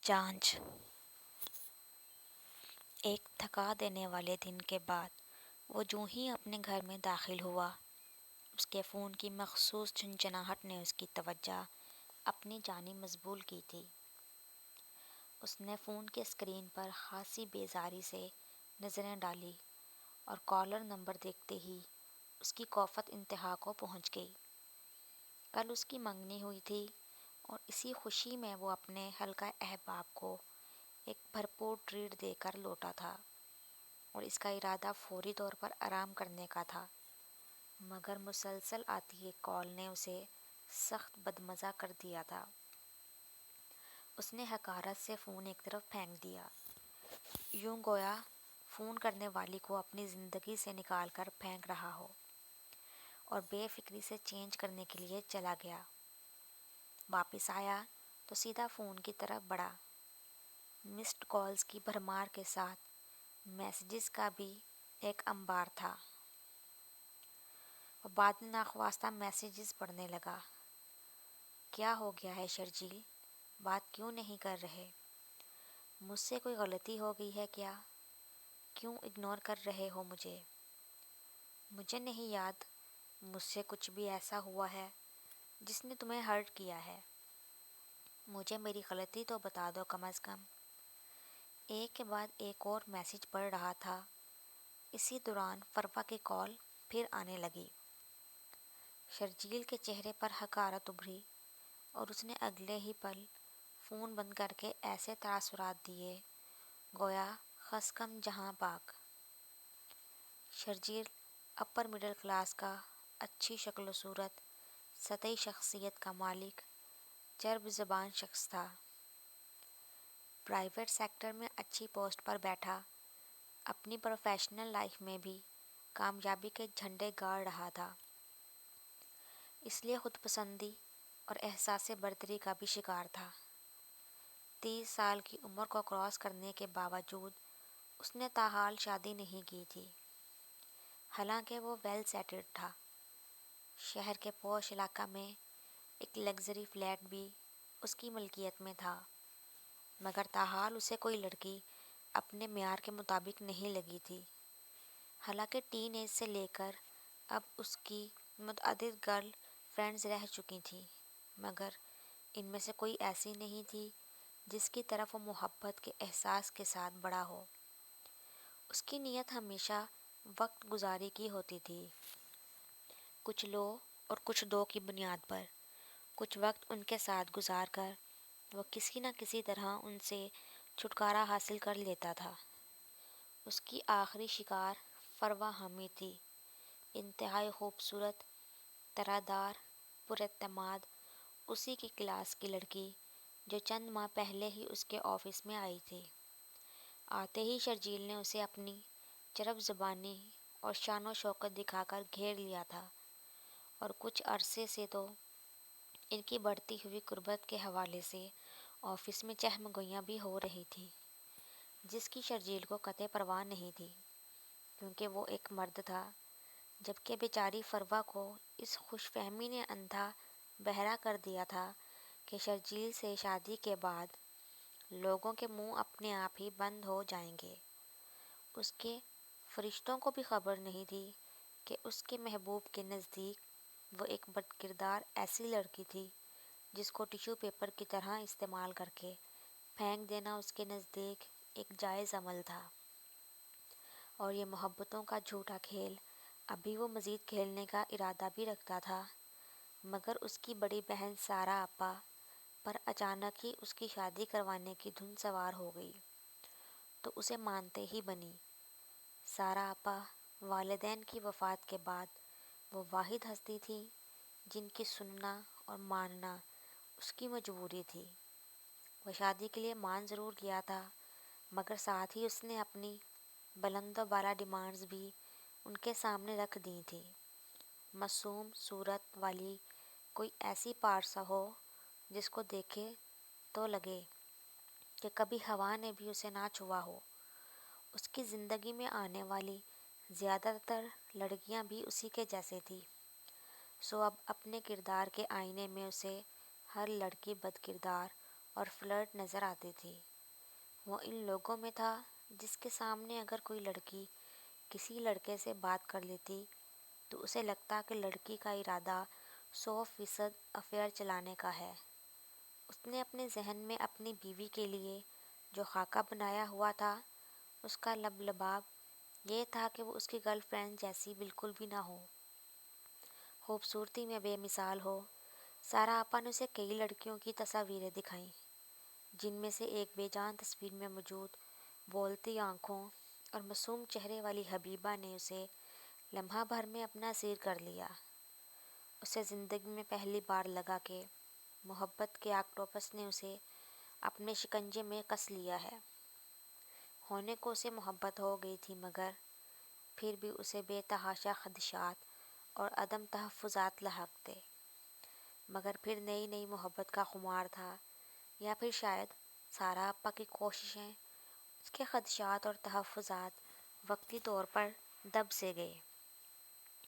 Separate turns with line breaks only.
جانچ۔ ایک تھکا دینے والے دن کے بعد وہ جو ہی اپنے گھر میں داخل ہوا، اس کے فون کی مخصوص چنچناہٹ نے اس کی توجہ اپنی جانب مشغول کی تھی۔ اس نے فون کے اسکرین پر خاصی بیزاری سے نظریں ڈالی اور کالر نمبر دیکھتے ہی اس کی کوفت انتہا کو پہنچ گئی۔ کل اس کی منگنی ہوئی تھی اور اسی خوشی میں وہ اپنے حلقہ احباب کو ایک بھرپور ٹریٹ دے کر لوٹا تھا اور اس کا ارادہ فوری طور پر آرام کرنے کا تھا، مگر مسلسل آتی ایک کال نے اسے سخت بدمزہ کر دیا تھا۔ اس نے حقارت سے فون ایک طرف پھینک دیا، یوں گویا فون کرنے والی کو اپنی زندگی سے نکال کر پھینک رہا ہو، اور بے فکری سے چینج کرنے کے لیے چلا گیا۔ واپس آیا تو سیدھا فون کی طرف بڑھا۔ مسڈ کالز کی بھرمار کے ساتھ میسیجز کا بھی ایک انبار تھا۔ وہ بعد ناخواستہ میسیجز پڑھنے لگا۔ کیا ہو گیا ہے شرجیل؟ بات کیوں نہیں کر رہے؟ مجھ سے کوئی غلطی ہو گئی ہے کیا؟ کیوں اگنور کر رہے ہو مجھے؟ مجھے نہیں یاد مجھ سے کچھ بھی ایسا ہوا ہے جس نے تمہیں ہرٹ کیا ہے۔ مجھے میری غلطی تو بتا دو کم از کم۔ ایک کے بعد ایک اور میسیج پڑھ رہا تھا، اسی دوران فروا کی کال پھر آنے لگی۔ شرجیل کے چہرے پر حقارت ابھری اور اس نے اگلے ہی پل فون بند کر کے ایسے تاثرات دیے گویا خس کم جہاں پاک۔ شرجیل اپر مڈل کلاس کا، اچھی شکل و صورت، سطحی شخصیت کا مالک، چرب زبان شخص تھا۔ پرائیویٹ سیکٹر میں اچھی پوسٹ پر بیٹھا، اپنی پروفیشنل لائف میں بھی کامیابی کے جھنڈے گاڑ رہا تھا، اس لیے خود پسندی اور احساس برتری کا بھی شکار تھا۔ 30 سال کی عمر کو کراس کرنے کے باوجود اس نے تاحال شادی نہیں کی تھی، حالانکہ وہ ویل سیٹلڈ تھا۔ شہر کے پوش علاقہ میں ایک لگژری فلیٹ بھی اس کی ملکیت میں تھا، مگر تاحال اسے کوئی لڑکی اپنے معیار کے مطابق نہیں لگی تھی۔ حالانکہ ٹین ایج سے لے کر اب اس کی متعدد گرل فرینڈز رہ چکی تھیں، مگر ان میں سے کوئی ایسی نہیں تھی جس کی طرف وہ محبت کے احساس کے ساتھ بڑا ہو۔ اس کی نیت ہمیشہ وقت گزاری کی ہوتی تھی، کچھ لو اور کچھ دو کی بنیاد پر۔ کچھ وقت ان کے ساتھ گزار کر وہ کسی نہ کسی طرح ان سے چھٹکارا حاصل کر لیتا تھا۔ اس کی آخری شکار فروا حامد تھی، انتہائی خوبصورت، طرح پر اعتماد، اسی کی کلاس کی لڑکی جو چند ماہ پہلے ہی اس کے آفس میں آئی تھی۔ آتے ہی شرجیل نے اسے اپنی چرب زبانی اور شان و شوکت دکھا کر گھیر لیا تھا، اور کچھ عرصے سے تو ان کی بڑھتی ہوئی قربت کے حوالے سے آفس میں چہم گوئیاں بھی ہو رہی تھی، جس کی شرجیل کو قطع پرواہ نہیں تھی، کیونکہ وہ ایک مرد تھا، جبکہ بیچاری فروا کو اس خوش فہمی نے اندھا بہرا کر دیا تھا کہ شرجیل سے شادی کے بعد لوگوں کے منہ اپنے آپ ہی بند ہو جائیں گے۔ اس کے فرشتوں کو بھی خبر نہیں تھی کہ اس کے محبوب کے نزدیک وہ ایک بد کردار ایسی لڑکی تھی جس کو ٹیشو پیپر کی طرح استعمال کر کے پھینک دینا اس کے نزدیک ایک جائز عمل تھا، اور یہ محبتوں کا جھوٹا کھیل ابھی وہ مزید کھیلنے کا ارادہ بھی رکھتا تھا، مگر اس کی بڑی بہن سارا آپا پر اچانک ہی اس کی شادی کروانے کی دھن سوار ہو گئی، تو اسے مانتے ہی بنی۔ سارا آپا والدین کی وفات کے بعد وہ واحد ہستی تھی جن کی سننا اور ماننا اس کی مجبوری تھی۔ وہ شادی کے لیے مان ضرور گیا تھا، مگر ساتھ ہی اس نے اپنی بلند و بالا ڈیمانڈز بھی ان کے سامنے رکھ دی تھی۔ معصوم صورت والی کوئی ایسی پارسا ہو جس کو دیکھے تو لگے کہ کبھی ہوا نے بھی اسے نہ چھوا ہو۔ اس کی زندگی میں آنے والی زیادہ تر لڑکیاں بھی اسی کے جیسے تھیں، سو اب اپنے کردار کے آئینے میں اسے ہر لڑکی بد کردار اور فلرٹ نظر آتی تھی۔ وہ ان لوگوں میں تھا جس کے سامنے اگر کوئی لڑکی کسی لڑکے سے بات کر لیتی تو اسے لگتا کہ لڑکی کا ارادہ 100% افیئر چلانے کا ہے۔ اس نے اپنے ذہن میں اپنی بیوی کے لیے جو خاکہ بنایا ہوا تھا، اس کا لباب یہ تھا کہ وہ اس کی گرل فرینڈ جیسی بالکل بھی نہ ہو، خوبصورتی میں بے مثال ہو۔ سارا آپا نے اسے کئی لڑکیوں کی تصاویریں دکھائیں، جن میں سے ایک بے جان تصویر میں موجود بولتی آنکھوں اور معصوم چہرے والی حبیبہ نے اسے لمحہ بھر میں اپنا اسیر کر لیا۔ اسے زندگی میں پہلی بار لگا کہ محبت کے آکٹوپس نے اسے اپنے شکنجے میں کس لیا ہے۔ ہونے کو اسے محبت ہو گئی تھی، مگر پھر بھی اسے بے تحاشا خدشات اور عدم تحفظات لاحق تھے۔ مگر پھر نئی نئی محبت کا خمار تھا، یا پھر شاید سارا آپا کی کوششیں، اس کے خدشات اور تحفظات وقتی طور پر دب سے گئے۔